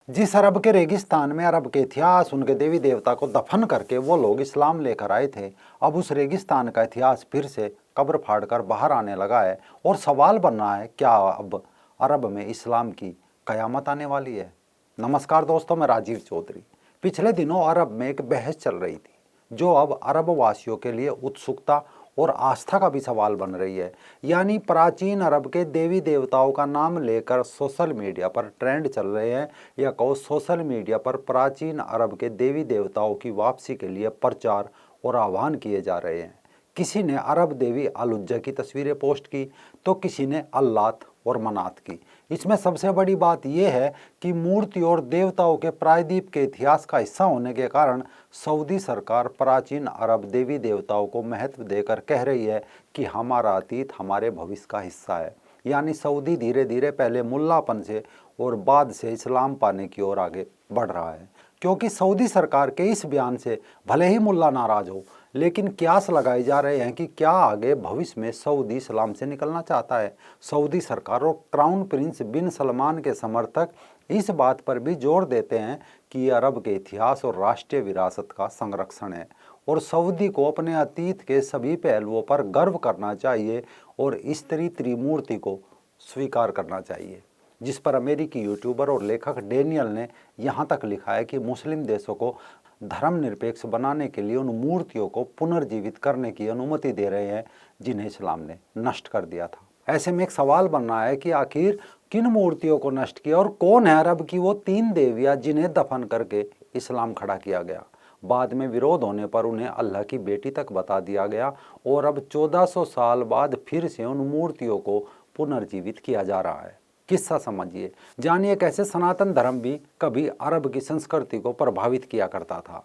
जिस अरब के रेगिस्तान में अरब के इतिहास उनके देवी देवता को दफन करके वो लोग इस्लाम लेकर आए थे, अब उस रेगिस्तान का इतिहास फिर से कब्र फाड़कर बाहर आने लगा है और सवाल बन रहा है, क्या अब अरब में इस्लाम की कयामत आने वाली है। नमस्कार दोस्तों, मैं राजीव चौधरी। पिछले दिनों अरब में एक बहस चल रही थी जो अब अरब वासियों के लिए उत्सुकता और आस्था का भी सवाल बन रही है। यानी प्राचीन अरब के देवी देवताओं का नाम लेकर सोशल मीडिया पर ट्रेंड चल रहे हैं, या कहो सोशल मीडिया पर प्राचीन अरब के देवी देवताओं की वापसी के लिए प्रचार और आह्वान किए जा रहे हैं। किसी ने अरब देवी अलुज्जा की तस्वीरें पोस्ट की तो किसी ने अल्लात और मनात की। इसमें सबसे बड़ी बात यह है कि मूर्ति और देवताओं के प्रायद्वीप के इतिहास का हिस्सा होने के कारण सऊदी सरकार प्राचीन अरब देवी देवताओं को महत्व देकर कह रही है कि हमारा अतीत हमारे भविष्य का हिस्सा है। यानी सऊदी धीरे धीरे पहले मुल्लापन से और बाद से इस्लाम पाने की ओर आगे बढ़ रहा है। क्योंकि सऊदी सरकार के इस बयान से भले ही मुल्ला नाराज हो, लेकिन क्यास लगाए जा रहे हैं कि क्या आगे भविष्य में सऊदी इस्लाम से निकलना चाहता है। सऊदी सरकार और क्राउन प्रिंस बिन सलमान के समर्थक इस बात पर भी जोर देते हैं कि ये अरब के इतिहास और राष्ट्रीय विरासत का संरक्षण है और सऊदी को अपने अतीत के सभी पहलुओं पर गर्व करना चाहिए और स्त्री त्रिमूर्ति को स्वीकार करना चाहिए। जिस पर अमेरिकी यूट्यूबर और लेखक डेनियल ने यहाँ तक लिखा है कि मुस्लिम देशों को धर्मनिरपेक्ष बनाने के लिए उन मूर्तियों को पुनर्जीवित करने की अनुमति दे रहे हैं जिन्हें इस्लाम ने नष्ट कर दिया था। ऐसे में एक सवाल बन रहा है कि आखिर किन मूर्तियों को नष्ट किया और कौन है अरब की वो 3 देवियां जिन्हें दफन करके इस्लाम खड़ा किया गया। बाद में विरोध होने पर उन्हें अल्लाह की बेटी तक बता दिया गया और अब 1400 साल बाद फिर से उन मूर्तियों को पुनर्जीवित किया जा रहा है। किस्सा समझिए, जानिए कैसे सनातन धर्म भी कभी अरब की संस्कृति को प्रभावित किया करता था।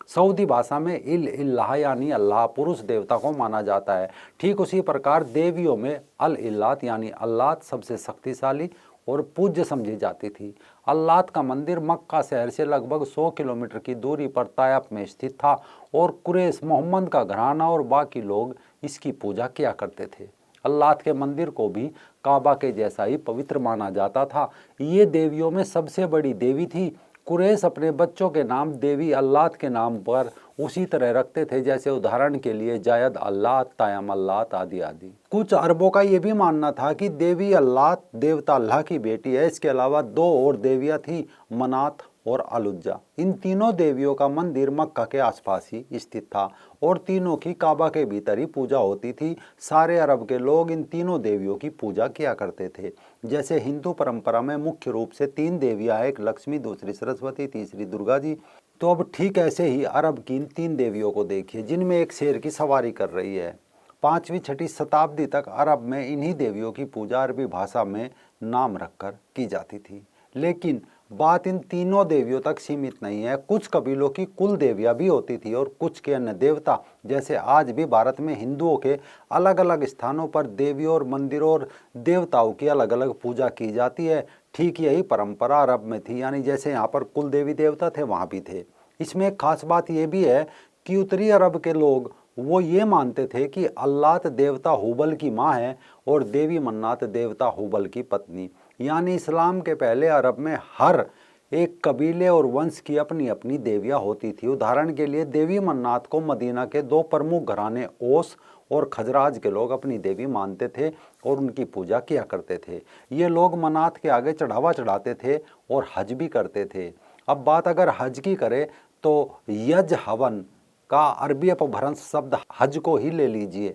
सऊदी भाषा में इल इल्लाह यानी अल्लाह पुरुष देवता को माना जाता है। ठीक उसी प्रकार देवियों में अल इल्लात यानी अल्लात सबसे शक्तिशाली और पूज्य समझी जाती थी। अल्लात का मंदिर मक्का शहर से लगभग 100 किलोमीटर की दूरी पर तायफ में स्थित था और कुरैश मोहम्मद का घराना और बाकी लोग इसकी पूजा किया करते थे। अल्लात के मंदिर को भी काबा के जैसा ही पवित्र माना जाता था। ये देवियों में सबसे बड़ी देवी थी। कुरैश अपने बच्चों के नाम देवी अल्लात के नाम पर उसी तरह रखते थे जैसे उदाहरण के लिए जायद अल्लात, तायम अल्लात आदि आदि। कुछ अरबों का ये भी मानना था कि देवी अल्लात देवता अल्लाह की बेटी है। इसके अलावा 2 और देवियां थी, मनात और अलुज्जा। इन तीनों देवियों का मंदिर मक्का के आसपास ही स्थित था और तीनों की काबा के भीतर ही पूजा होती थी। सारे अरब के लोग इन तीनों देवियों की पूजा किया करते थे। जैसे हिंदू परंपरा में मुख्य रूप से 3 देवियां, एक लक्ष्मी, दूसरी सरस्वती, तीसरी दुर्गा जी। तो अब ठीक ऐसे ही अरब की इन 3 देवियों को देखिए जिनमें एक शेर की सवारी कर रही है। 5वीं-6वीं शताब्दी तक अरब में इन्हीं देवियों की पूजा अरबी भाषा में नाम रखकर की जाती थी। लेकिन बात इन तीनों देवियों तक सीमित नहीं है। कुछ कबीलों की कुल देवियां भी होती थी और कुछ के अन्य देवता। जैसे आज भी भारत में हिंदुओं के अलग अलग स्थानों पर देवियों और मंदिरों और देवताओं की अलग अलग पूजा की जाती है। ठीक यही परंपरा अरब में थी, यानी जैसे यहाँ पर कुल देवी देवता थे वहाँ भी थे। इसमें एक खास बात यह भी है कि उत्तरी अरब के लोग वो ये मानते थे कि अल्लात देवता हुबल की माँ है और देवी मन्नात देवता हुबल की पत्नी। यानी इस्लाम के पहले अरब में हर एक कबीले और वंश की अपनी अपनी देवियां होती थी। उदाहरण के लिए देवी मन्नात को मदीना के 2 प्रमुख घराने ओस और खजराज के लोग अपनी देवी मानते थे और उनकी पूजा किया करते थे। ये लोग मन्नात के आगे चढ़ावा चढ़ाते थे और हज भी करते थे। अब बात अगर हज की करें तो यज हवन का अरबी अपभ्रंश शब्द हज को ही ले लीजिए।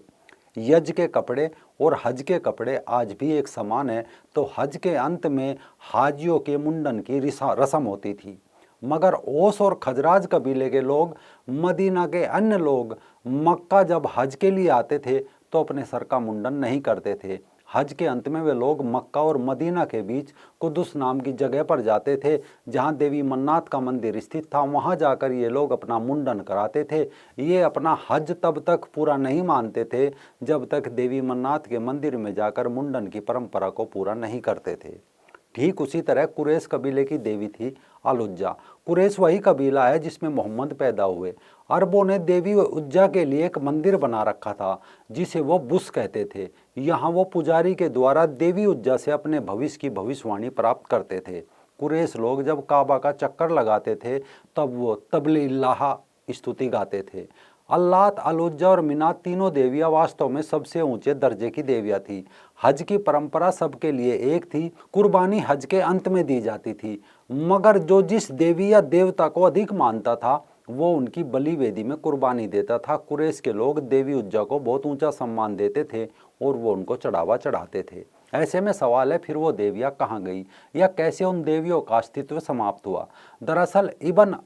यज के कपड़े और हज के कपड़े आज भी एक समान है। तो हज के अंत में हाजियों के मुंडन की रस्म होती थी। मगर ओस और खजराज कबीले के लोग, मदीना के अन्य लोग मक्का जब हज के लिए आते थे तो अपने सर का मुंडन नहीं करते थे। हज के अंत में वे लोग मक्का और मदीना के बीच कुदुस नाम की जगह पर जाते थे जहां देवी मन्नात का मंदिर स्थित था। वहां जाकर ये लोग अपना मुंडन कराते थे। ये अपना हज तब तक पूरा नहीं मानते थे जब तक देवी मन्नात के मंदिर में जाकर मुंडन की परंपरा को पूरा नहीं करते थे। ठीक उसी तरह कुरैश कबीले की देवी थी अलुज्जा। कुरैश वही कबीला है जिसमें मोहम्मद पैदा हुए। अरबों ने देवी उज्जा के लिए एक मंदिर बना रखा था जिसे वो बुस कहते थे। यहाँ वो पुजारी के द्वारा देवी उज्जा से अपने भविष्य की भविष्यवाणी प्राप्त करते थे। कुरैश लोग जब काबा का चक्कर लगाते थे तब वो तबलील्लाह स्तुति गाते थे। अल्लात, अलउज्जा और मिनात तीनों देवियां वास्तव में सबसे ऊंचे दर्जे की देवियां थी। हज की परंपरा सबके लिए एक थी। कुर्बानी हज के अंत में दी जाती थी, मगर जो जिस देवी या देवता को अधिक मानता था वो उनकी बलि वेदी में कुर्बानी देता था। कुरैश के लोग देवी उज्जा को बहुत ऊंचा सम्मान देते थे और वो उनको चढ़ावा चढ़ाते थे। ऐसे में सवाल है, फिर वो देवियां कहाँ गई या कैसे उन देवियों का अस्तित्व समाप्त हुआ। दरअसल इब्न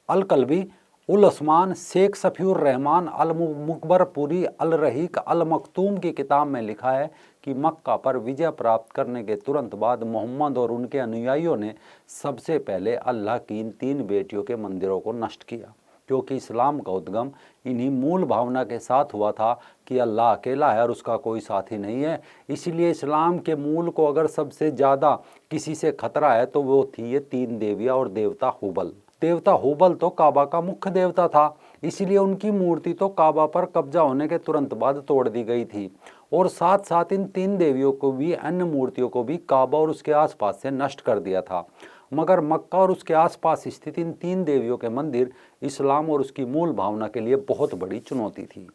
अल कल्बी उल उस्मान शेख सफ़ीउर रहमान अल मुकबरपुरी अल रहीक अल मखतूम की किताब में लिखा है कि मक्का पर विजय प्राप्त करने के तुरंत बाद मोहम्मद और उनके अनुयायियों ने सबसे पहले अल्लाह की इन 3 बेटियों के मंदिरों को नष्ट किया, क्योंकि इस्लाम का उद्गम इन्हीं मूल भावना के साथ हुआ था कि अल्लाह अकेला है और उसका कोई साथी नहीं है। इसलिए इस्लाम के मूल को अगर सबसे ज़्यादा किसी से खतरा है तो वो थी ये 3 देवियाँ और देवता हुबल। देवता हुबल तो काबा का मुख्य देवता था, इसलिए उनकी मूर्ति तो काबा पर कब्जा होने के तुरंत बाद तोड़ दी गई थी और साथ साथ इन 3 देवियों को भी, अन्य मूर्तियों को भी काबा और उसके आसपास से नष्ट कर दिया था। मगर मक्का और उसके आसपास स्थित इन 3 देवियों के मंदिर इस्लाम और उसकी मूल भावना के लिए बहुत बड़ी चुनौती थी।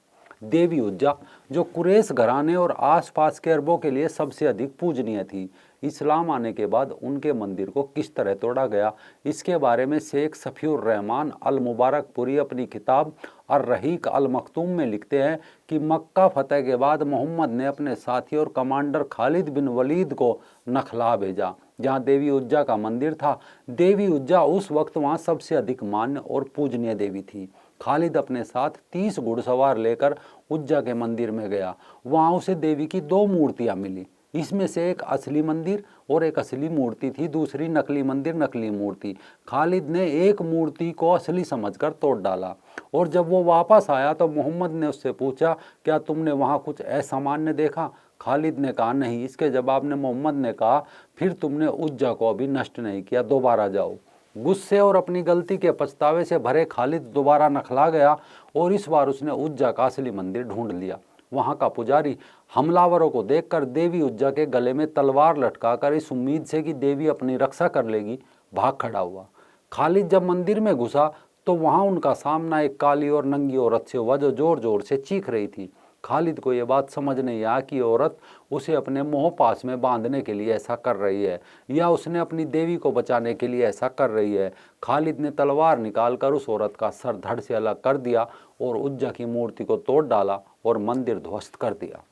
देवी उज्जा, जो कुरैश घराने और आसपास के अरबों के लिए सबसे अधिक पूजनीय थी, इस्लाम आने के बाद उनके मंदिर को किस तरह तोड़ा गया, इसके बारे में शेख सफ़ीउर रहमान अल मुबारकपुरी अपनी किताब अर रहीक अल मखतूम में लिखते हैं कि मक्का फतह के बाद मोहम्मद ने अपने साथी और कमांडर खालिद बिन वलीद को नखला भेजा, जहाँ देवी उज्जा का मंदिर था। देवी उज्जा उस वक्त वहाँ सबसे अधिक मान्य और पूजनीय देवी थी। खालिद अपने साथ 30 घुड़सवार लेकर उज्जा के मंदिर में गया। वहाँ उसे देवी की 2 मूर्तियाँ मिली। इसमें से एक असली मंदिर और एक असली मूर्ति थी, दूसरी नकली मंदिर, नकली मूर्ति। खालिद ने एक मूर्ति को असली समझकर तोड़ डाला और जब वो वापस आया तो मोहम्मद ने उससे पूछा, क्या तुमने वहाँ कुछ असामान्य देखा? खालिद ने कहा, नहीं। इसके जवाब में मोहम्मद ने कहा, फिर तुमने उज्जा को अभी नष्ट नहीं किया, दोबारा जाओ। गुस्से और अपनी गलती के पछतावे से भरे खालिद दोबारा नखला गया और इस बार उसने उज्जा का असली मंदिर ढूंढ लिया। वहाँ का पुजारी हमलावरों को देखकर देवी उज्जा के गले में तलवार लटकाकर इस उम्मीद से कि देवी अपनी रक्षा कर लेगी, भाग खड़ा हुआ। खालिद जब मंदिर में घुसा तो वहाँ उनका सामना एक काली और नंगी औरत से हुआ जो जोर जोर से चीख रही थी। खालिद को यह बात समझ नहीं आया कि औरत उसे अपने मोह पास में बांधने के लिए ऐसा कर रही है या उसने अपनी देवी को बचाने के लिए ऐसा कर रही है। खालिद ने तलवार निकालकर उस औरत का सर धड़ से अलग कर दिया और उज्जा की मूर्ति को तोड़ डाला और मंदिर ध्वस्त कर दिया।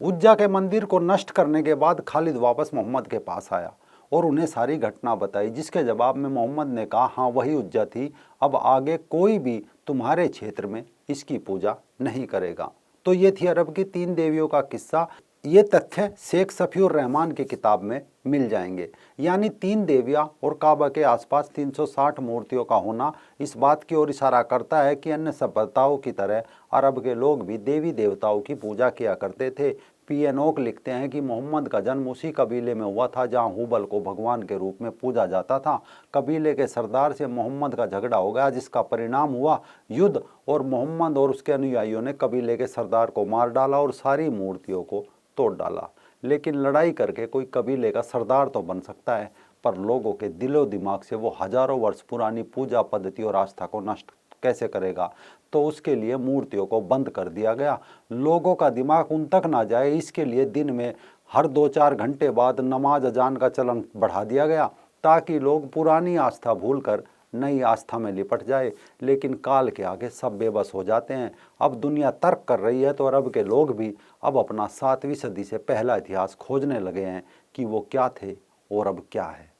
उज्जा के मंदिर को नष्ट करने के बाद खालिद वापस मोहम्मद के पास आया और उन्हें सारी घटना बताई, जिसके जवाब में मोहम्मद ने कहा, हाँ वही उज्जा थी, अब आगे कोई भी तुम्हारे क्षेत्र में इसकी पूजा नहीं करेगा। तो ये थी अरब की 3 देवियों का किस्सा। ये तथ्य शेख सफ़ीउर रहमान की किताब में मिल जाएंगे। यानी 3 देवियां और काबा के आसपास 360 मूर्तियों का होना इस बात की ओर इशारा करता है कि अन्य सभ्यताओं की तरह अरब के लोग भी देवी देवताओं की पूजा किया करते थे। पी.एन.ओक लिखते हैं कि मोहम्मद का जन्म उसी कबीले में हुआ था जहां हुबल को भगवान के रूप में पूजा जाता था। कबीले के सरदार से मोहम्मद का झगड़ा हो गया, जिसका परिणाम हुआ युद्ध, और मोहम्मद और उसके अनुयायियों ने कबीले के सरदार को मार डाला और सारी मूर्तियों को तोड़ डाला। लेकिन लड़ाई करके कोई कबीले का सरदार तो बन सकता है, पर लोगों के दिलो दिमाग से वो हजारों वर्ष पुरानी पूजा पद्धति और आस्था को नष्ट कैसे करेगा? तो उसके लिए मूर्तियों को बंद कर दिया गया। लोगों का दिमाग उन तक ना जाए, इसके लिए दिन में हर 2-4 घंटे बाद नमाज अजान का चलन बढ़ा दिया गया, ताकि लोग पुरानी आस्था भूलकर नई आस्था में लिपट जाए। लेकिन काल के आगे सब बेबस हो जाते हैं। अब दुनिया तर्क कर रही है तो अरब के लोग भी अब अपना 7वीं सदी से पहला इतिहास खोजने लगे हैं कि वो क्या थे और अब क्या है।